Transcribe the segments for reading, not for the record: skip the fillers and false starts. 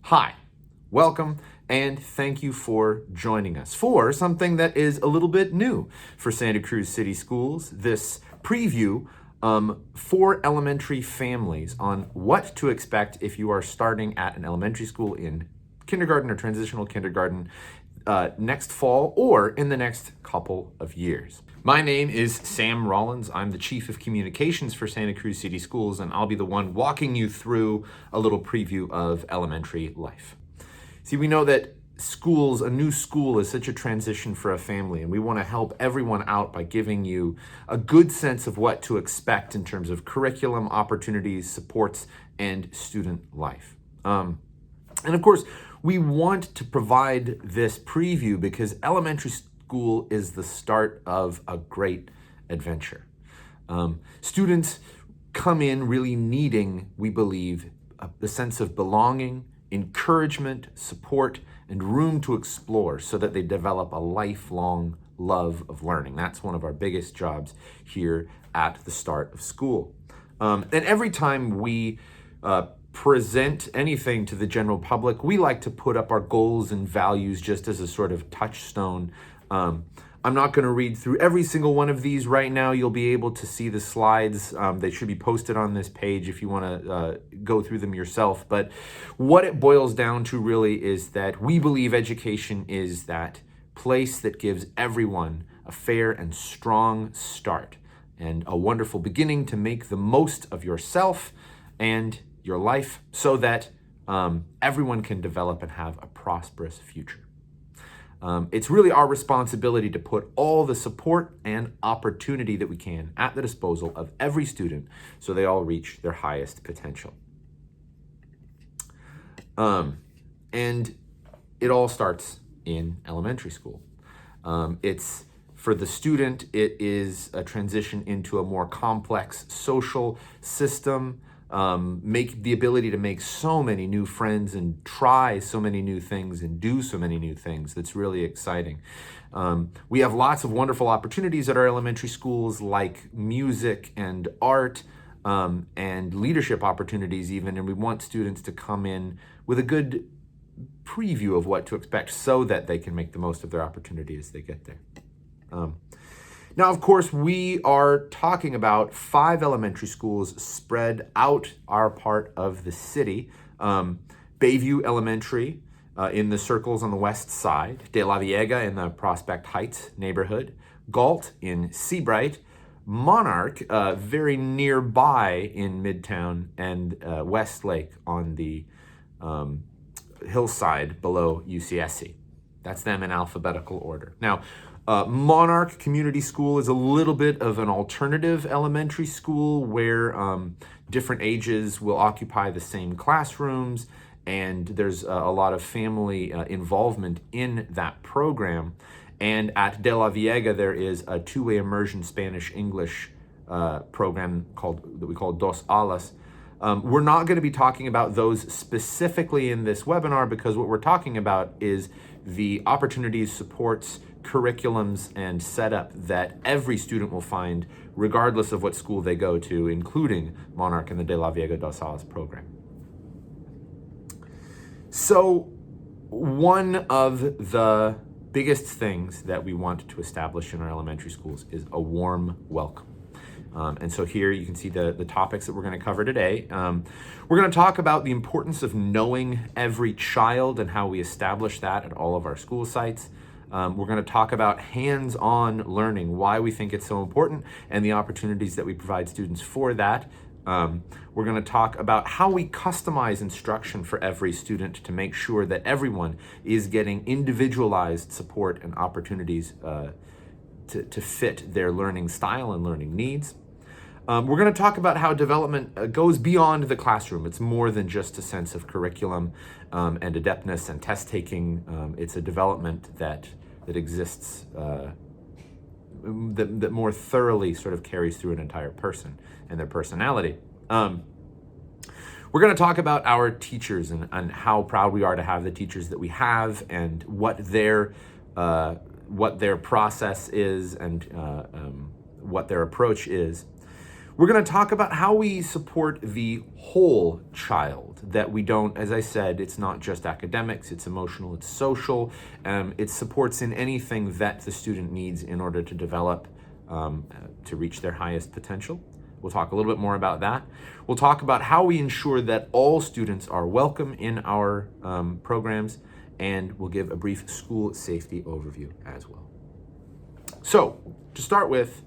Hi, welcome, and thank you for joining us for something that is a little bit new for Santa Cruz City Schools, this preview for elementary families on what to expect if you are starting at an elementary school in kindergarten or transitional kindergarten next fall or in the next couple of years. My name is Sam Rollins. I'm the Chief of Communications for Santa Cruz City Schools, and I'll be the one walking you through a little preview of elementary life. See, we know that a new school is such a transition for a family, and we want to help everyone out by giving you a good sense of what to expect in terms of curriculum, opportunities, supports, and student life. And of course, we want to provide this preview because elementary school is the start of a great adventure. Students come in really needing, we believe, the sense of belonging, encouragement, support, and room to explore so that they develop a lifelong love of learning. That's one of our biggest jobs here at the start of school. And every time we present anything to the general public, we like to put up our goals and values just as a sort of touchstone. I'm not going to read through every single one of these right now. You'll be able to see the slides. They should be posted on this page if you want to go through them yourself. But what it boils down to really is that we believe education is that place that gives everyone a fair and strong start and a wonderful beginning to make the most of yourself and your life so that everyone can develop and have a prosperous future. It's really our responsibility to put all the support and opportunity that we can at the disposal of every student so they all reach their highest potential. And it all starts in elementary school. It's for the student, it is a transition into a more complex social system. Make the ability to make so many new friends and try so many new things and do so many new things. That's really exciting. We have lots of wonderful opportunities at our elementary schools like music and art and leadership opportunities even, and we want students to come in with a good preview of what to expect so that they can make the most of their opportunity as they get there. Now, of course, we are talking about 5 elementary schools spread out our part of the city. Bayview Elementary in the circles on the west side, DeLaveaga in the Prospect Heights neighborhood, Gault in Seabright, Monarch very nearby in Midtown, and Westlake on the hillside below UCSC. That's them in alphabetical order. Now, Monarch Community School is a little bit of an alternative elementary school where different ages will occupy the same classrooms, and there's a lot of family involvement in that program. And at DeLaveaga, there is a 2-way immersion Spanish-English program that we call Dos Alas. We're not going to be talking about those specifically in this webinar because what we're talking about is the opportunities, supports, curriculums, and setup that every student will find regardless of what school they go to, including Monarch and the DeLaveaga Dos Alas program. So one of the biggest things that we want to establish in our elementary schools is a warm welcome. And so here you can see the topics that we're going to cover today. We're going to talk about the importance of knowing every child and how we establish that at all of our school sites. We're going to talk about hands-on learning, why we think it's so important, and the opportunities that we provide students for that. We're going to talk about how we customize instruction for every student to make sure that everyone is getting individualized support and opportunities to fit their learning style and learning needs. We're going to talk about how development goes beyond the classroom. It's more than just a sense of curriculum and adeptness and test taking. It's a development that exists that more thoroughly sort of carries through an entire person and their personality. We're going to talk about our teachers and how proud we are to have the teachers that we have and what their process is and what their approach is. We're going to talk about how we support the whole child, that we don't, as I said, it's not just academics, it's emotional, it's social, it supports in anything that the student needs in order to develop, to reach their highest potential. We'll talk a little bit more about that. We'll talk about how we ensure that all students are welcome in our programs, and we'll give a brief school safety overview as well. So, to start with,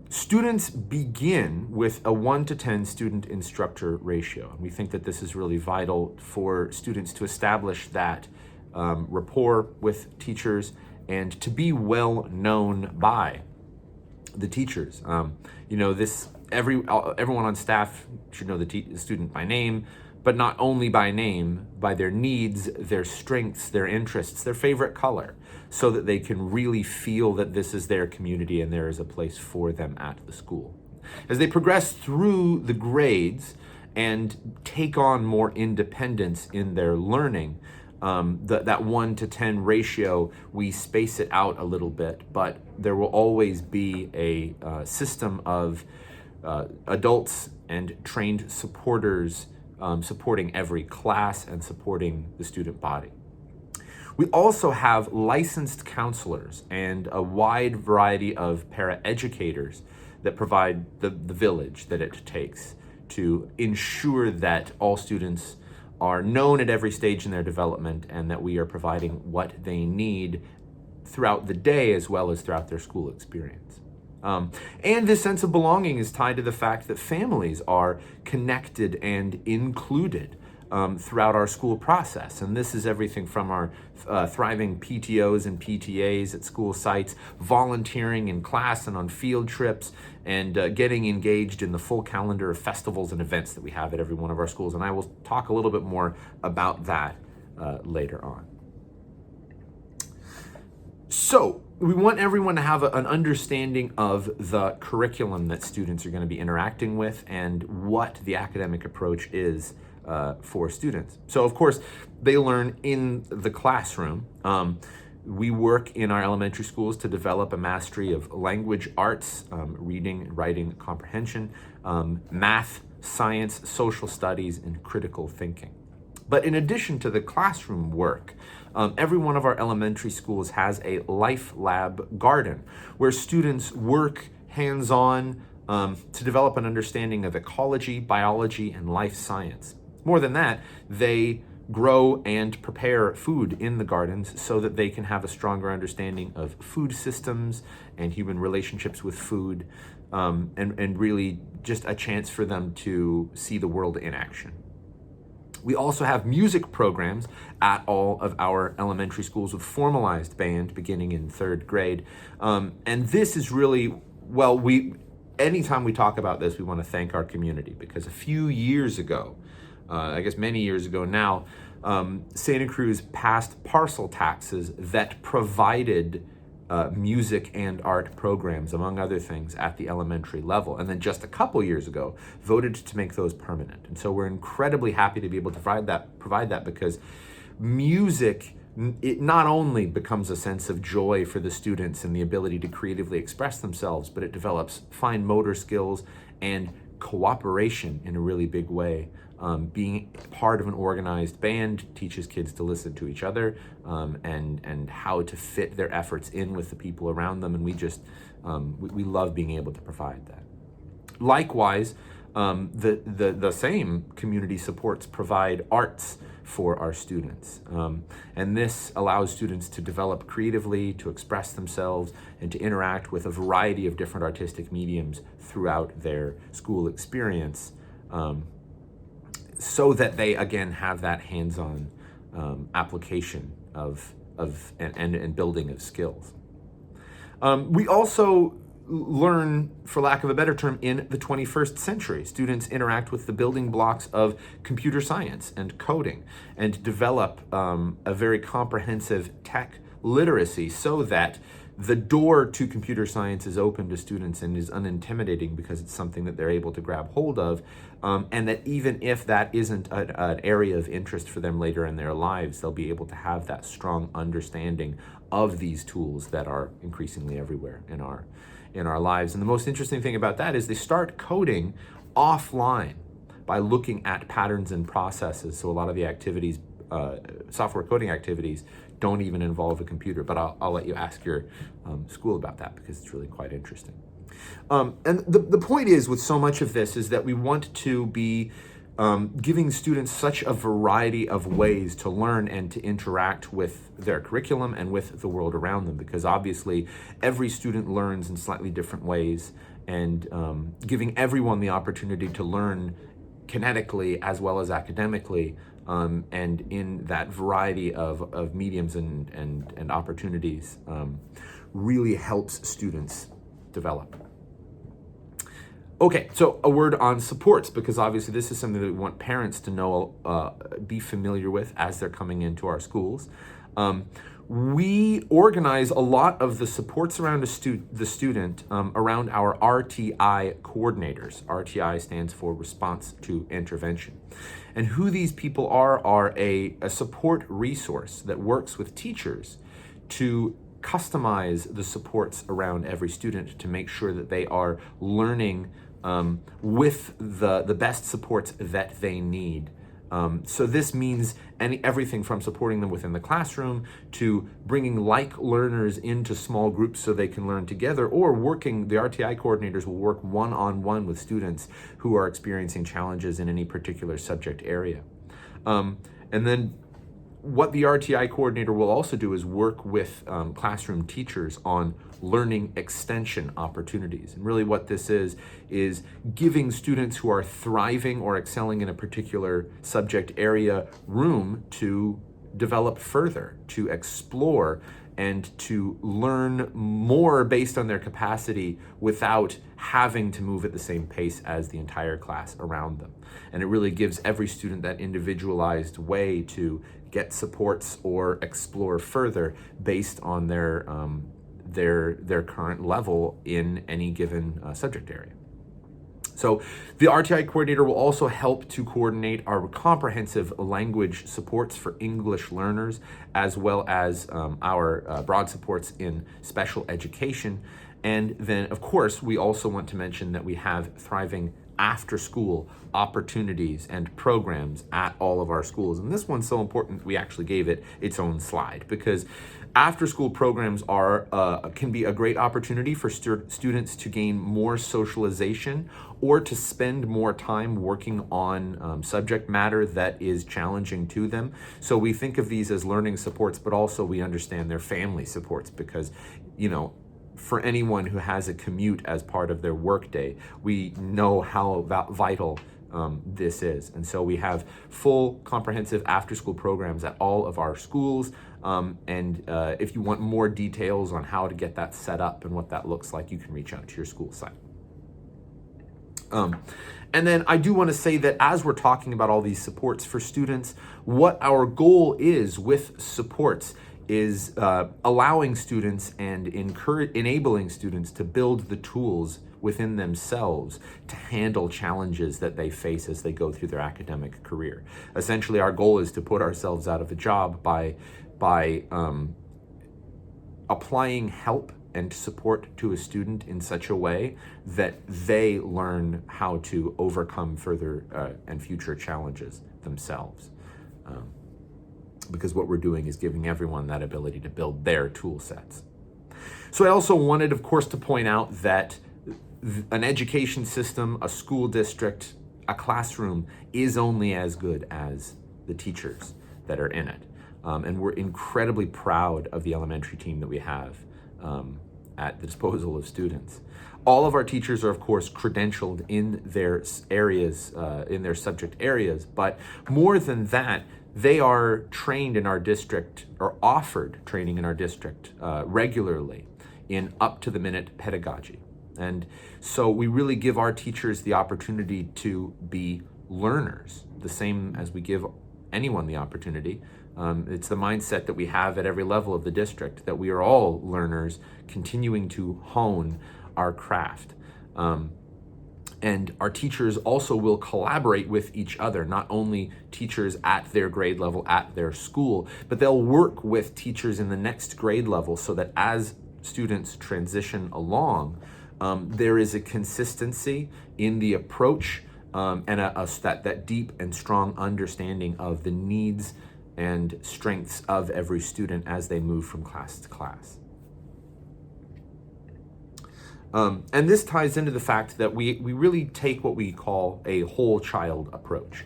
students begin with a 1 to 10 student-instructor ratio. We think that this is really vital for students to establish that rapport with teachers and to be well known by the teachers. Everyone on staff should know the student by name, but not only by name, by their needs, their strengths, their interests, their favorite color, so that they can really feel that this is their community and there is a place for them at the school. As they progress through the grades and take on more independence in their learning, that 1 to 10 ratio, we space it out a little bit, but there will always be a system of adults and trained supporters supporting every class and supporting the student body. We also have licensed counselors and a wide variety of paraeducators that provide the village that it takes to ensure that all students are known at every stage in their development and that we are providing what they need throughout the day as well as throughout their school experience. And this sense of belonging is tied to the fact that families are connected and included throughout our school process. And this is everything from our thriving PTOs and PTAs at school sites, volunteering in class and on field trips, and getting engaged in the full calendar of festivals and events that we have at every one of our schools. And I will talk a little bit more about that later on. So, we want everyone to have an understanding of the curriculum that students are going to be interacting with and what the academic approach is for students. So, of course, they learn in the classroom. We work in our elementary schools to develop a mastery of language arts, reading, writing, comprehension, math, science, social studies, and critical thinking. But in addition to the classroom work, every one of our elementary schools has a life lab garden where students work hands-on to develop an understanding of ecology, biology, and life science. More than that, they grow and prepare food in the gardens so that they can have a stronger understanding of food systems and human relationships with food, and really just a chance for them to see the world in action. We also have music programs at all of our elementary schools with formalized band beginning in 3rd grade. And this is really, anytime we talk about this, we want to thank our community, because a few years ago, many years ago now, Santa Cruz passed parcel taxes that provided music and art programs, among other things, at the elementary level. And then just a couple years ago, voted to make those permanent. And so we're incredibly happy to be able to provide that because music, it not only becomes a sense of joy for the students and the ability to creatively express themselves, but it develops fine motor skills and cooperation in a really big way. Being part of an organized band teaches kids to listen to each other and how to fit their efforts in with the people around them, and we love being able to provide that. Likewise, the same community supports provide arts for our students, and this allows students to develop creatively, to express themselves, and to interact with a variety of different artistic mediums throughout their school experience. So that they, again, have that hands-on application and building of skills. We also learn, for lack of a better term, in the 21st century. Students interact with the building blocks of computer science and coding and develop a very comprehensive tech literacy so that the door to computer science is open to students and is unintimidating because it's something that they're able to grab hold of, and that even if that isn't an area of interest for them later in their lives, they'll be able to have that strong understanding of these tools that are increasingly everywhere in in our lives. And the most interesting thing about that is they start coding offline by looking at patterns and processes. So a lot of the activities, software coding activities, don't even involve a computer. But I'll let you ask your school about that, because it's really quite interesting. And the point is, with so much of this, is that we want to be giving students such a variety of ways to learn and to interact with their curriculum and with the world around them, because obviously every student learns in slightly different ways, and giving everyone the opportunity to learn kinetically as well as academically, and in that variety of mediums and opportunities, really helps students develop. Okay, so a word on supports, because obviously this is something that we want parents to know, be familiar with as they're coming into our schools. We organize a lot of the supports around the student around our RTI coordinators. RTI stands for Response to Intervention. And who these people are a support resource that works with teachers to customize the supports around every student to make sure that they are learning with the best supports that they need. So this means everything from supporting them within the classroom to bringing like learners into small groups so they can learn together, or the RTI coordinators will work one-on-one with students who are experiencing challenges in any particular subject area. And then what the RTI coordinator will also do is work with classroom teachers on learning extension opportunities. And really what this is giving students who are thriving or excelling in a particular subject area room to develop further, to explore, and to learn more based on their capacity without having to move at the same pace as the entire class around them. And it really gives every student that individualized way to get supports or explore further based on their current level in any given subject area. So the RTI coordinator will also help to coordinate our comprehensive language supports for English learners, as well as our broad supports in special education. And then, of course, we also want to mention that we have thriving after-school opportunities and programs at all of our schools. And this one's so important, we actually gave it its own slide, because after-school programs can be a great opportunity for students to gain more socialization or to spend more time working on subject matter that is challenging to them. So we think of these as learning supports, but also we understand they're family supports, because, for anyone who has a commute as part of their workday, we know how vital this is. And so we have full comprehensive after-school programs at all of our schools. And if you want more details on how to get that set up and what that looks like, you can reach out to your school site. And then I do want to say that as we're talking about all these supports for students, what our goal is with supports is allowing students and enabling students to build the tools within themselves to handle challenges that they face as they go through their academic career. Essentially, our goal is to put ourselves out of a job by applying help and support to a student in such a way that they learn how to overcome further and future challenges themselves. Because what we're doing is giving everyone that ability to build their tool sets. So I also wanted, of course, to point out that an education system, a school district, a classroom is only as good as the teachers that are in it. And we're incredibly proud of the elementary team that we have at the disposal of students. All of our teachers are, of course, credentialed in their areas, in their subject areas, but more than that, they are trained in our district, or offered training in our district regularly in up-to-the-minute pedagogy. And so we really give our teachers the opportunity to be learners, the same as we give anyone the opportunity. It's the mindset that we have at every level of the district, that we are all learners continuing to hone our craft. And our teachers also will collaborate with each other, not only teachers at their grade level at their school, but they'll work with teachers in the next grade level so that as students transition along, There is a consistency in the approach, and that deep and strong understanding of the needs and strengths of every student as they move from class to class. And this ties into the fact that we really take what we call a whole child approach.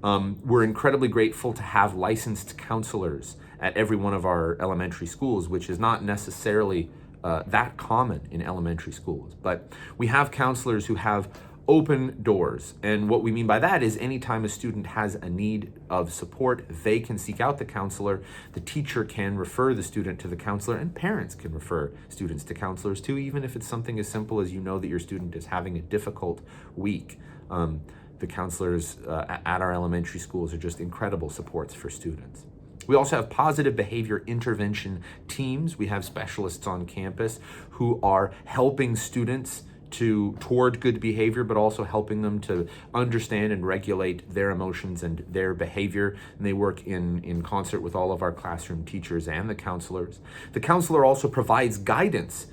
We're incredibly grateful to have licensed counselors at every one of our elementary schools, which is not necessarily that common in elementary schools. But we have counselors who have open doors. And what we mean by that is anytime a student has a need of support, they can seek out the counselor, the teacher can refer the student to the counselor, and parents can refer students to counselors too, even if it's something as simple as you know that your student is having a difficult week. The counselors at our elementary schools are just incredible supports for students. We also have positive behavior intervention teams. We have specialists on campus who are helping students toward good behavior, but also helping them to understand and regulate their emotions and their behavior. And they work in concert with all of our classroom teachers and the counselors. The counselor also provides guidance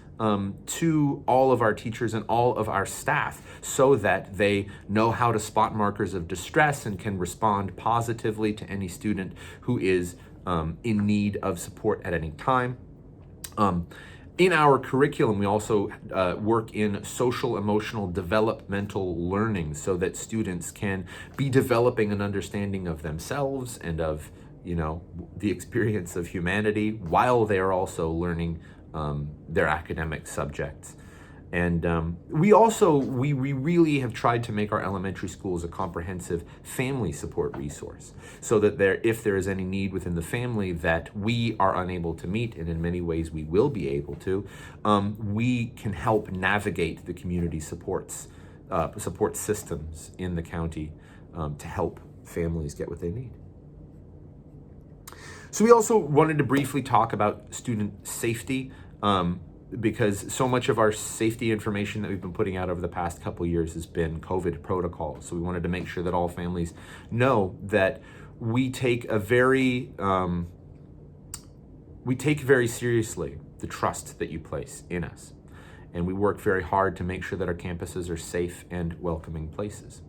to all of our teachers and all of our staff so that they know how to spot markers of distress and can respond positively to any student who is in need of support at any time. In our curriculum, we also work in social, emotional, developmental learning so that students can be developing an understanding of themselves and of, the experience of humanity while they are also learning their academic subjects. And we really have tried to make our elementary schools a comprehensive family support resource so that if there is any need within the family that we are unable to meet, and in many ways we will be able to, we can help navigate the community support systems in the county to help families get what they need. So we also wanted to briefly talk about student safety. Because so much of our safety information that we've been putting out over the past couple years has been COVID protocols. So we wanted to make sure that all families know that we take very seriously the trust that you place in us. And we work very hard to make sure that our campuses are safe and welcoming places.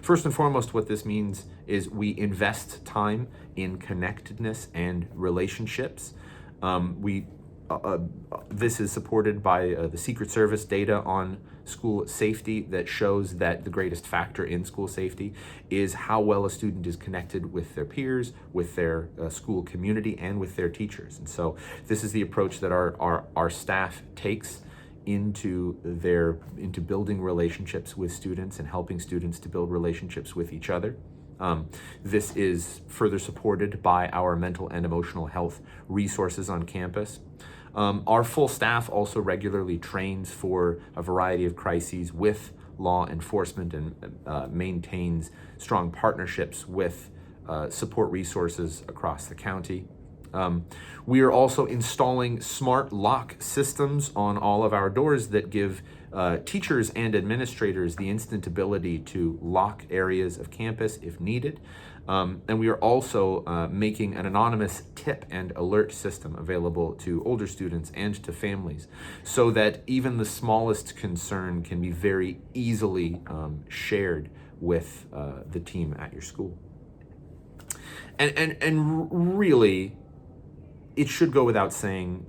First and foremost, what this means is we invest time in connectedness and relationships. This is supported by the Secret Service data on school safety that shows that the greatest factor in school safety is how well a student is connected with their peers, with their school community, and with their teachers. And so this is the approach that our staff takes into building relationships with students and helping students to build relationships with each other. This is further supported by our mental and emotional health resources on campus. Our full staff also regularly trains for a variety of crises with law enforcement and maintains strong partnerships with support resources across the county. We are also installing smart lock systems on all of our doors that give teachers and administrators the instant ability to lock areas of campus if needed. And we are also making an anonymous tip and alert system available to older students and to families so that even the smallest concern can be very easily shared with the team at your school. And really, it should go without saying,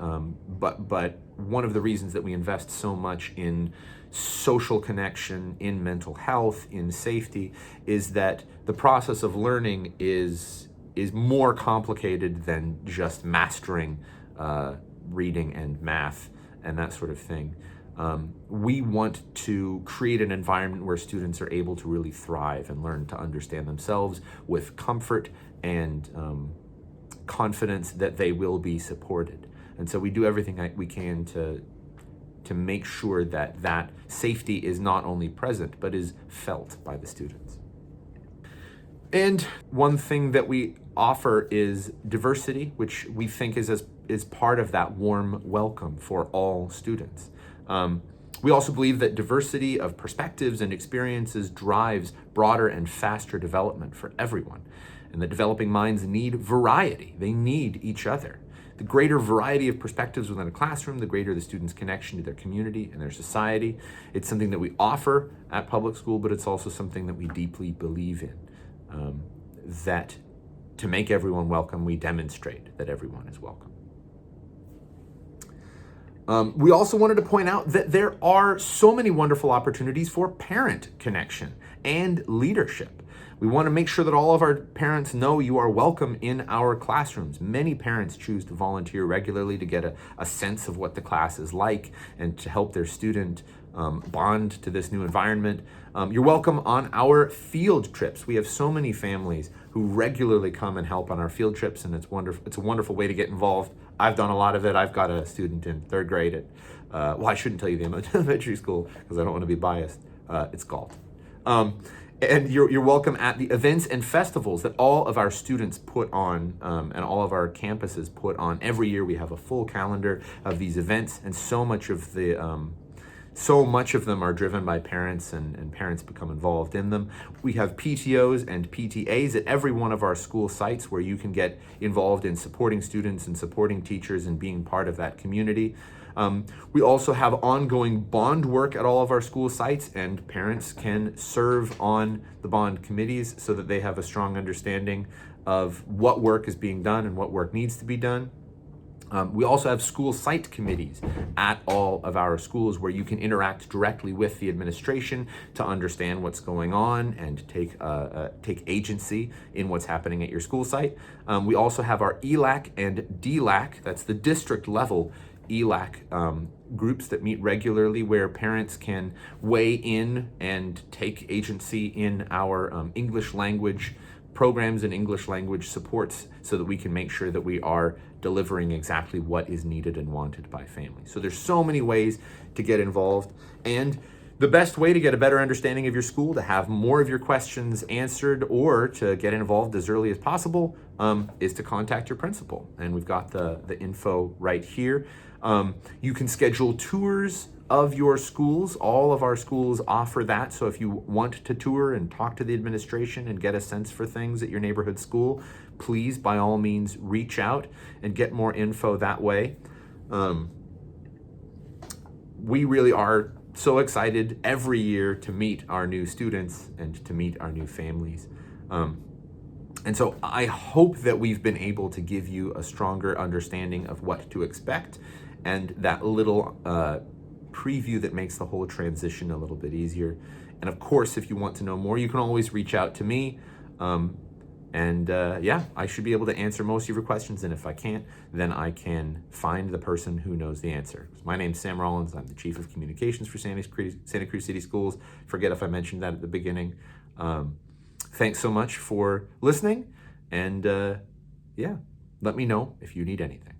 but one of the reasons that we invest so much in social connection, in mental health, in safety, is that the process of learning is more complicated than just mastering reading and math and that sort of thing. We want to create an environment where students are able to really thrive and learn to understand themselves with comfort and confidence that they will be supported. And so we do everything we can to make sure that safety is not only present, but is felt by the students. And one thing that we offer is diversity, which we think is part of that warm welcome for all students. We also believe that diversity of perspectives and experiences drives broader and faster development for everyone, and that developing minds need variety. They need each other. The greater variety of perspectives within a classroom, the greater the student's connection to their community and their society. It's something that we offer at public school, but it's also something that we deeply believe in. That to make everyone welcome, we demonstrate that everyone is welcome. We also wanted to point out that there are so many wonderful opportunities for parent connection and leadership. We want to make sure that all of our parents know you are welcome in our classrooms. Many parents choose to volunteer regularly to get a sense of what the class is like and to help their student bond to this new environment. You're welcome on our field trips. We have so many families who regularly come and help on our field trips, and it's wonderful. It's a wonderful way to get involved. I've done a lot of it. I've got a student in 3rd grade at, well, I shouldn't tell you the elementary school because I don't want to be biased. It's Gault. And you're welcome at the events and festivals that all of our students put on and all of our campuses put on. Every year we have a full calendar of these events, and so much of them are driven by parents, and parents become involved in them. We have PTOs and PTAs at every one of our school sites where you can get involved in supporting students and supporting teachers and being part of that community. We also have ongoing bond work at all of our school sites, and parents can serve on the bond committees so that they have a strong understanding of what work is being done and what work needs to be done. We also have school site committees at all of our schools where you can interact directly with the administration to understand what's going on and take agency in what's happening at your school site. We also have our ELAC and DLAC, that's the district level ELAC groups that meet regularly, where parents can weigh in and take agency in our English language programs and English language supports so that we can make sure that we are delivering exactly what is needed and wanted by families. So there's so many ways to get involved, and the best way to get a better understanding of your school, to have more of your questions answered, or to get involved as early as possible is to contact your principal. And we've got the info right here. You can schedule tours of your schools. All of our schools offer that. So if you want to tour and talk to the administration and get a sense for things at your neighborhood school, please, by all means, reach out and get more info that way. We really are so excited every year to meet our new students and to meet our new families. And so I hope that we've been able to give you a stronger understanding of what to expect, and that little preview that makes the whole transition a little bit easier. And of course, if you want to know more, you can always reach out to me. Yeah, I should be able to answer most of your questions. And if I can't, then I can find the person who knows the answer. My name's Sam Rollins. I'm the Chief of Communications for Santa Cruz City Schools. Forget if I mentioned that at the beginning. Thanks so much for listening. And yeah, let me know if you need anything.